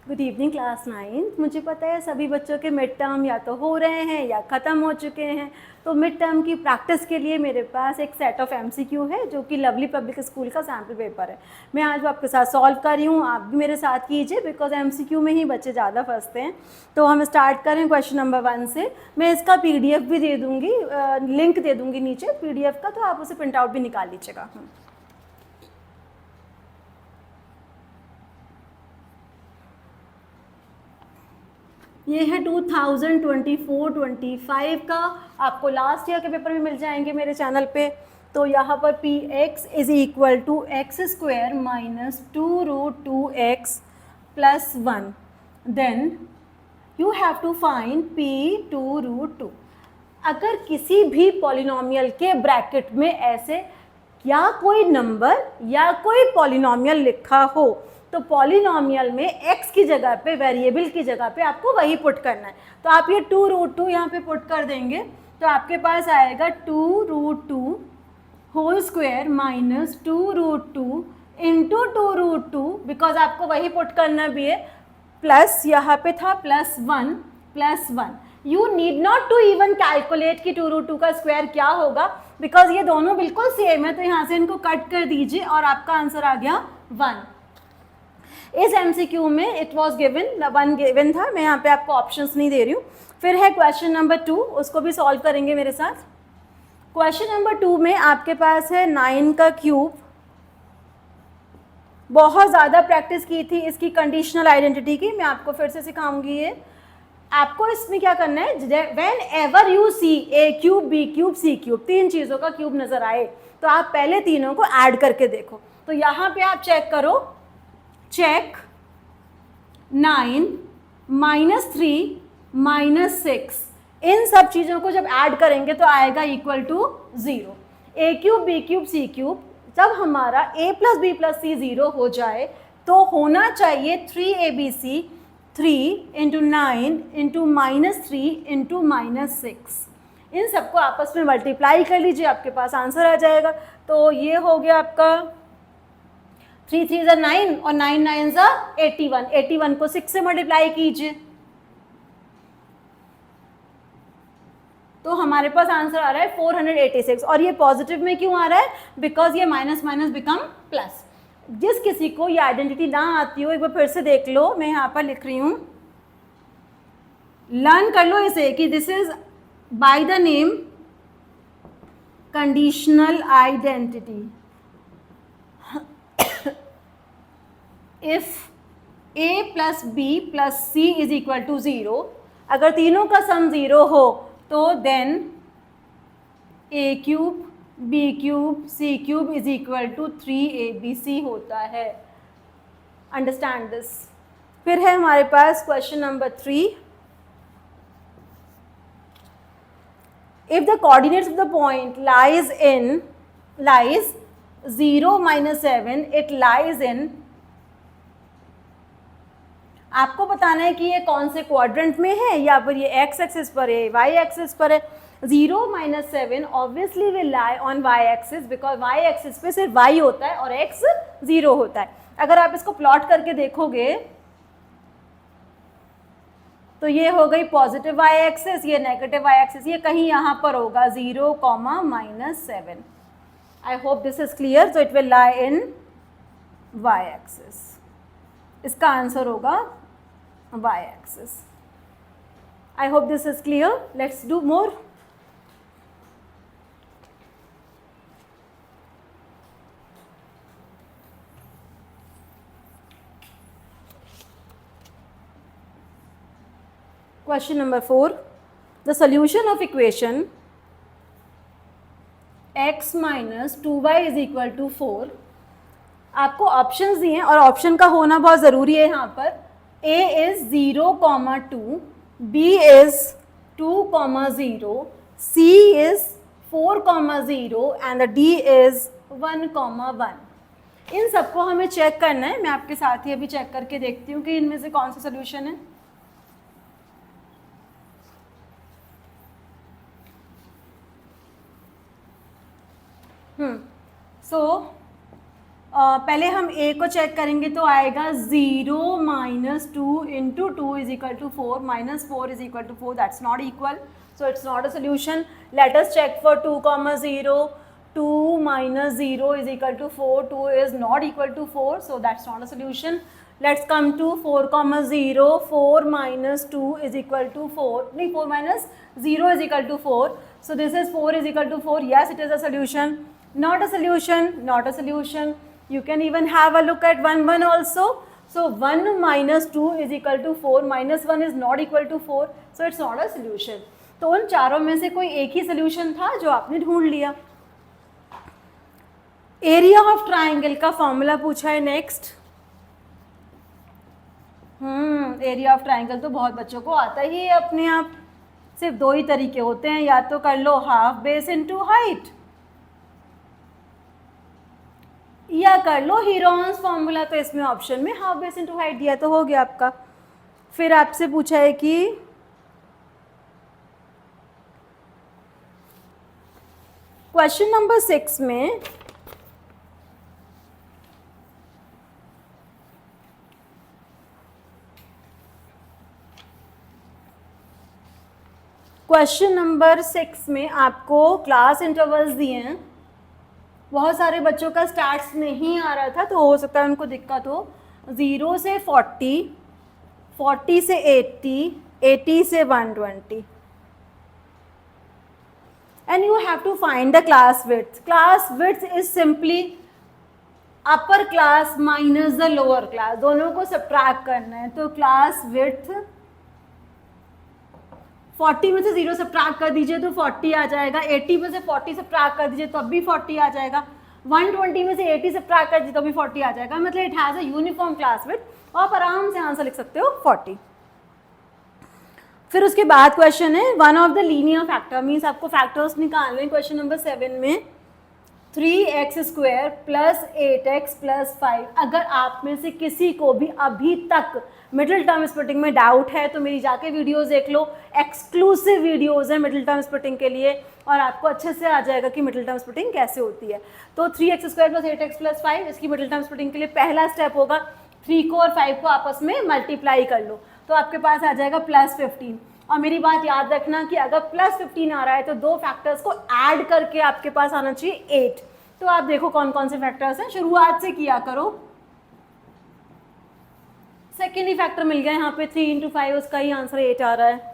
Good evening class 9। मुझे पता है सभी बच्चों के मिड टर्म या तो हो रहे हैं या ख़त्म हो चुके हैं, तो मिड टर्म की प्रैक्टिस के लिए मेरे पास एक सेट ऑफ एमसीक्यू है जो कि लवली पब्लिक स्कूल का सैम्पल पेपर है। मैं आज आपके साथ सॉल्व कर रही हूँ, आप भी मेरे साथ कीजिए बिकॉज एमसीक्यू में ही बच्चे ज़्यादा फंसते हैं। तो हम स्टार्ट करें क्वेश्चन नंबर 1 से। मैं इसका PDF भी दे दूँगी, लिंक दे दूँगी नीचे PDF का, तो आप उसे प्रिंट आउट भी निकाल लीजिएगा। ये है 2024-25 का, आपको लास्ट ईयर के पेपर भी मिल जाएंगे मेरे चैनल पे। तो यहाँ पर Px is equal to X square minus 2√2x plus 1। Then you have to find P 2√2। अगर किसी भी पॉलिनोमियल के ब्रैकेट में ऐसे या कोई नंबर या कोई पॉलिनोमियल लिखा हो तो पॉलिनोमियल में x की जगह पे, वेरिएबल की जगह पे आपको वही पुट करना है। तो आप ये 2√2 यहाँ पे पुट कर देंगे तो आपके पास आएगा 2√2 whole square minus 2√2 into 2√2, because आपको वही पुट करना भी है, प्लस यहाँ पे था plus 1 you need not to even calculate कि 2√2 का स्क्वायर क्या होगा, बिकॉज ये दोनों बिल्कुल सेम है। तो यहाँ से इनको कट कर दीजिए और आपका आंसर आ गया 1। इस एमसीक्यू में इट वाज गिवन, 1 गिवन था, मैं यहाँ पे आपको ऑप्शंस नहीं दे रही हूँ। फिर है क्वेश्चन नंबर 2, उसको भी सॉल्व करेंगे मेरे साथ। क्वेश्चन नंबर 2 में आपके पास है 9 का क्यूब। बहुत ज़्यादा प्रैक्टिस की थी इसकी कंडीशनल आइडेंटिटी की, मैं आपको फिर से सिखाऊंगी ये। आपको इसमें क्या करना है, whenever you see A cube, B cube, C cube, 3 चीज़ों का क्यूब नज़र आए तो आप पहले तीनों को ऐड करके देखो। तो यहाँ पे आप चेक करो, चेक 9 -3 -6, इन सब चीज़ों को जब ऐड करेंगे तो आएगा equal to 0। A cube, B cube, C cube, जब हमारा a + b + c 0 हो जाए तो होना चाहिए 3abc 3 × 9 × -3 × -6। इन सबको आपस में मल्टीप्लाई कर लीजिए, आपके पास आंसर आ जाएगा। तो ये हो गया आपका 3 3 = 9 और 9 9 = 81। 81 को 6 से मल्टीप्लाई कीजिए तो हमारे पास आंसर आ रहा है 486। और ये पॉजिटिव में क्यों आ रहा है, बिकॉज ये माइनस माइनस बिकम प्लस। जिस किसी को ये आइडेंटिटी ना आती हो एक बार फिर से देख लो, मैं यहाँ पर लिख रही हूँ, लर्न कर लो इसे कि this is by the name conditional identity. If a + b + c = 0, अगर तीनों का सम 0 हो तो then a³ b³ c³ = 3abc होता है। Understand this. फिर है हमारे पास question number 3। If the coordinates of the point lies 0 - 7, it lies in, आपको बताना है कि ये कौन से क्वाड्रेंट में है, या फिर ये x एक्सिस पर है, y एक्सिस पर है। 0 - 7 obviously will lie on y axis, because y axis पे सिर्फ y होता है और x 0 होता है। अगर आप इसको प्लॉट करके देखोगे तो ये हो गई पॉजिटिव y एक्सिस, ये नेगेटिव y एक्सिस, ये कहीं यहाँ पर होगा 0, -7। आई hope this is clear. So it will lie in y axis, इसका आंसर होगा y axis. I hope this is clear. Let's do more. Question number 4. The solution of equation x - 2y = 4. आपको options दिए हैं और option का होना बहुत ज़रूरी है यहाँ पर। a is 0, 2, b is 2, 0, c is 4, 0 and the d is 1, 1। इन सबको हमें चेक करना है। मैं आपके साथ ही अभी चेक करके देखती हूँ कि इनमें से कौन सा सोल्यूशन है। सो पहले हम a को चेक करेंगे तो आएगा 0 minus 2 into 2 is equal to 4 minus 4 is equal to 4, that's not equal, so it's not a solution. Let us check for 2 comma 0. 2 minus 0 is equal to 4. 2 is not equal to 4, so that's not a solution. Let's come to 4 comma 0. 4 minus 2 is equal to 4. No, 4 minus 0 is equal to 4. So this is 4 is equal to 4. Yes, it is a solution. Not a solution. Not a solution. You can even have a look at 1 1 also. So 1 minus 2 is equal to 4. Minus 1 is not equal to 4. So it's not a solution. तो उन चारों में से कोई एक ही solution था जो आपने ढूंढ लिया. एरिया ऑफ ट्राइंगल का फॉर्मूला पूछा है नेक्स्ट. एरिया ऑफ ट्राइंगल तो बहुत बच्चों को आता ही है अपने आप. सिर्फ दो ही तरीके होते हैं, या तो कर लो हाफ बेस इनटू हाइट, या कर लो हीरोन्स फॉर्मूला. तो इसमें ऑप्शन में हाफ बेस इनटू हाइट दिया तो हो गया आपका. फिर आपसे पूछा है कि क्वेश्चन नंबर 6 में आपको क्लास इंटरवल्स दिए हैं. बहुत सारे बच्चों का स्टार्ट्स नहीं आ रहा था, तो हो सकता है उनको दिक्कत हो. 0 से 40, 40 से 80, 80 से 120. And you have to find the class width. Class width is simply upper class minus the lower class. दोनों को subtract करना है. तो class width 40 में से 0 subtract कर दीजिए तो 40 आ जाएगा. 80 में से 40 subtract कर दीजिए तो अब भी 40 आ जाएगा. 120 में से 80 subtract कर दीजिए तो भी 40 आ जाएगा. मतलब it has a uniform class width. आप आराम से आंसर लिख सकते हो 40. फिर उसके बाद क्वेश्चन है one of the linear factor, means आपको फैक्टर्स निकालने हैं. क्वेश्चन नंबर 7 में 3x² प्लस 8x प्लस 5. अगर आप में से किसी को भी अभी तक मिडिल टर्म स्प्लिटिंग में डाउट है तो मेरी जाके वीडियोस देख लो. एक्सक्लूसिव वीडियोस हैं मिडिल टर्म स्प्लिटिंग के लिए, और आपको अच्छे से आ जाएगा कि मिडिल टर्म स्प्लिटिंग कैसे होती है. तो 3x² प्लस 8x प्लस 5, इसकी मिडिल टर्म स्प्लिटिंग के लिए पहला स्टेप होगा 3 को और 5 को आपस में मल्टीप्लाई कर लो, तो आपके पास आ जाएगा प्लस 15. और मेरी बात याद रखना कि अगर प्लस 15 आ रहा है तो दो फैक्टर्स को ऐड करके आपके पास आना चाहिए 8. तो आप देखो कौन कौन से फैक्टर्स हैं, शुरुआत से किया करो. सेकेंड ही फैक्टर मिल गया यहाँ पे 3 इंटू 5, उसका ही आंसर 8 आ रहा है.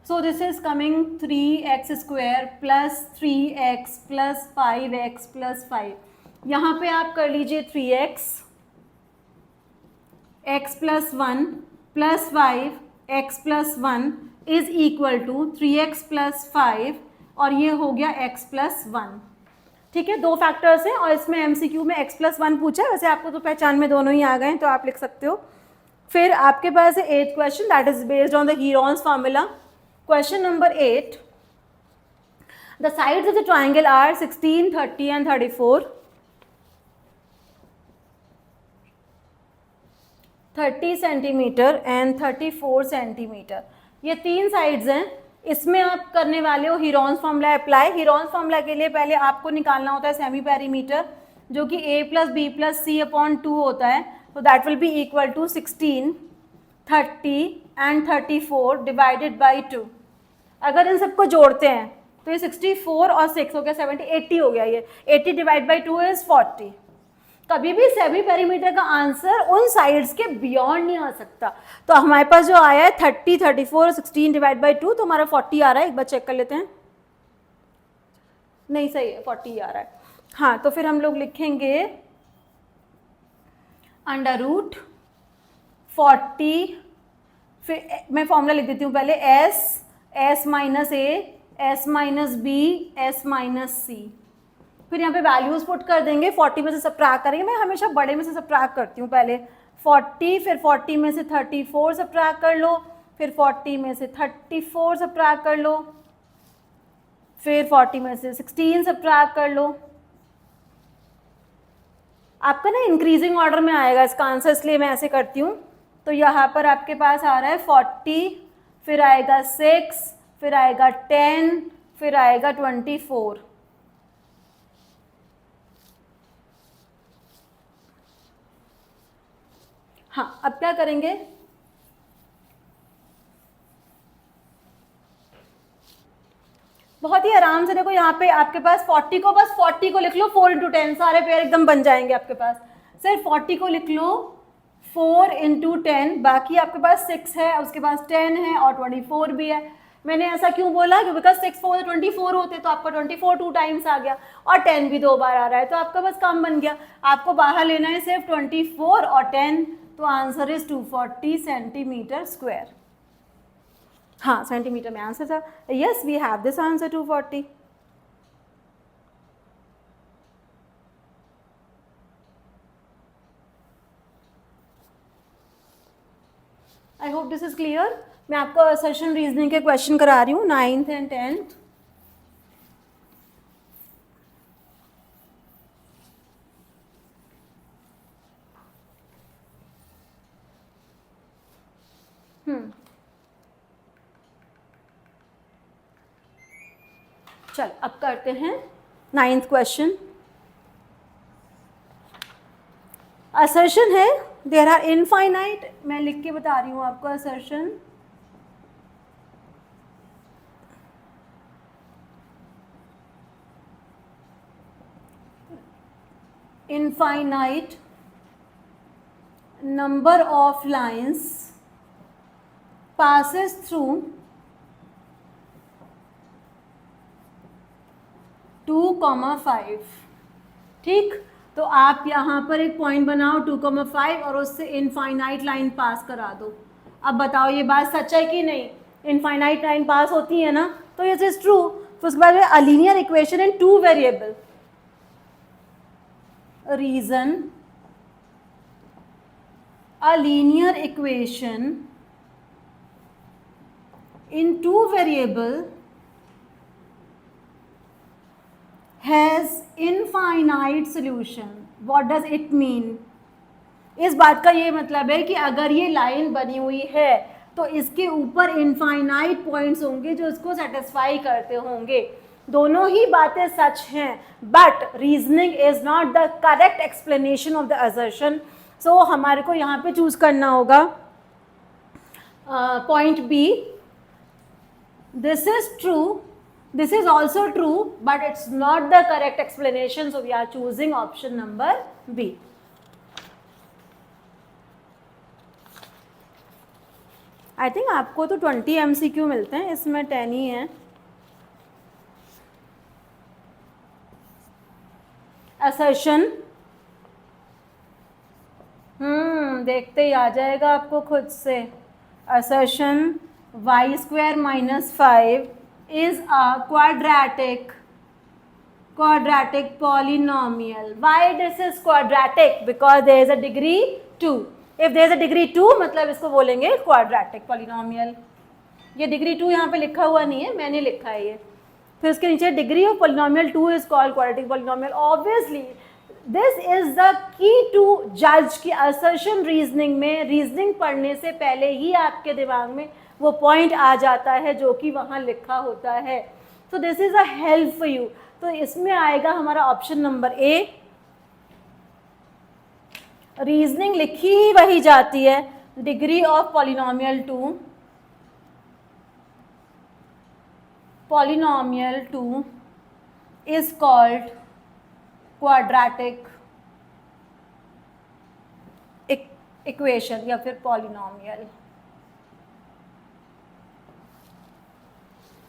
So this is coming 3x² plus 3x plus 5x plus 5. यहाँ पे आप कर लीजिए 3x, x plus 1 plus 5 x plus 1 is equal to 3x plus 5, और ये हो गया x प्लस 1. ठीक है, दो फैक्टर्स हैं और इसमें MCQ में x प्लस 1 पूछा है. वैसे आपको तो पहचान में दोनों ही आ गए हैं तो आप लिख सकते हो. फिर आपके पास है 8th question, that is based on the Heron's formula. Question number 8, the sides of the triangle are 16, 30 and 34. 30 centimetre and 34 centimetre, ये तीन साइड्स हैं. इसमें आप करने वाले हो Heron's formula apply. Heron's formula के लिए पहले आपको निकालना होता है सेमी पेरीमीटर, जो कि a plus B plus C upon 2 होता है. तो that will be equal to 16, 30 and 34 divided by 2. अगर इन सबको जोड़ते हैं तो ये 64 और 6 हो गया 70, 80 हो गया. ये 80 डिवाइड बाई 2 इज 40. कभी भी सेमी पेरीमीटर का आंसर उन साइड्स के बियॉन्ड नहीं आ सकता. तो हमारे पास जो आया है 30, 34 और 16 डिवाइड बाई 2, तो हमारा 40 आ रहा है. एक बार चेक कर लेते हैं. नहीं, सही है, 40 आ रहा है. हाँ, तो फिर हम लोग लिखेंगे अंडर रूट 40. फिर मैं फॉर्मूला लिख देती हूँ पहले, s minus a, s minus b, s minus c. फिर यहाँ पे वैल्यूज पुट कर देंगे. 40 में से सब्ट्रैक्ट करेंगे. मैं हमेशा बड़े में से सब्ट्रैक्ट करती हूँ पहले 40, फिर 40 में से 34 सब्ट्रैक्ट कर लो, फिर 40 में से 34 सब्ट्रैक्ट कर लो, फिर 40 में से 16 सब्ट्रैक्ट कर लो. आपका ना इंक्रीजिंग ऑर्डर में आएगा इसका आंसर, इसलिए मैं ऐसे करती हूँ. तो यहाँ पर आपके पास आ रहा है 40, फिर आएगा 6, फिर आएगा 10, फिर आएगा 24. हाँ, अब क्या करेंगे, बहुत ही आराम से देखो यहाँ पे आपके पास 40 को, बस 40 को लिख लो 4 इंटू 10, सारे पेयर एकदम बन जाएंगे आपके पास। सिर्फ 40 को लिख लो 4 इंटू 10, बाकी आपके पास 6 है, उसके पास 10 है और 24 भी है। मैंने ऐसा क्यों बोला कि बिकॉज 6 4 24 होते तो आपका 24 2 टाइम्स आ गया और 10 भी 2 बार आ रहा है, तो आपका बस काम बन गया। आपको बाहर लेना है सिर्फ 24 और 10, तो आंसर इज 240 सेंटीमीटर स्क्वायर। हाँ, सेंटीमीटर में आंसर था। Yes, we have this answer 240। I hope this is clear. मैं आपको असर्शन रीजनिंग के क्वेश्चन करा रही हूँ 9th एंड 10th। चल अब करते हैं 9th क्वेश्चन। असर्शन है देयर आर इनफाइनाइट, मैं लिख के बता रही हूँ आपको assertion. Infinite number of lines passes through 2,5। ठीक, तो आप यहाँ पर एक पॉइंट बनाओ 2,5 और उससे इनफाइनाइट लाइन पास करा दो। अब बताओ ये बात सच है कि नहीं, इनफाइनाइट लाइन पास होती है ना, तो इट इज ट्रू। तो उसके बाद a linear equation in 2 variable, reason a linear equation in 2 variable has infinite solution। what does it mean? इस बात का ये मतलब है कि अगर ये लाइन बनी हुई है तो इसके ऊपर इनफाइनाइट पॉइंट्स होंगे जो इसको सेटिस्फाई करते होंगे। दोनों ही बातें सच हैं, but reasoning is not the correct explanation of the assertion. So हमारे को यहाँ पे चूज करना होगा point B, this is true, this is also true, but it's not the correct explanation, so we are choosing option number B. I think आपको तो 20 MCQ मिलते हैं, इसमें 10 ही हैं। असर्शन देखते ही आ जाएगा आपको खुद से। Assertion y² - 5 is a quadratic polynomial। why this is quadratic? because there is a degree 2। if there is a degree 2 मतलब इसको बोलेंगे quadratic polynomial। ये डिग्री 2 यहाँ पे लिखा हुआ नहीं है, मैंने लिखा है ये, फिर उसके नीचे degree of polynomial 2 is called quadratic polynomial। obviously this is the key to जज की असर्शन रीजनिंग में, रीजनिंग पढ़ने से पहले ही आपके दिमाग में वो पॉइंट आ जाता है जो कि वहाँ लिखा होता है। तो this is a help for you. तो इसमें आएगा हमारा ऑप्शन नंबर ए। रीजनिंग लिखी ही वही जाती है, degree of polynomial 2 is called quadratic equation या फिर polynomial.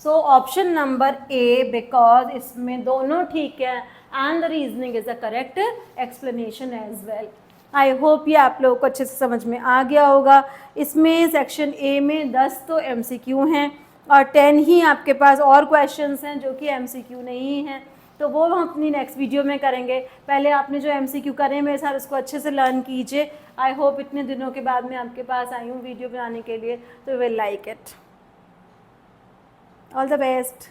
So option number A, because इसमें दोनों ठीक है and the reasoning is the correct explanation as well. I hope ये आप लोगों को अच्छे से समझ में आ गया होगा। इसमें सेक्शन ए में 10 तो MCQ हैं और 10 ही आपके पास और क्वेश्चंस हैं जो कि MCQ नहीं हैं, तो वो हम अपनी नेक्स्ट वीडियो में करेंगे। पहले आपने जो MCQ करें मेरे साथ उसको अच्छे से लर्न कीजिए। आई होप इतने दिनों के बाद मैं आपके पास आई हूँ वीडियो बनाने के लिए, तो will like it. All the best.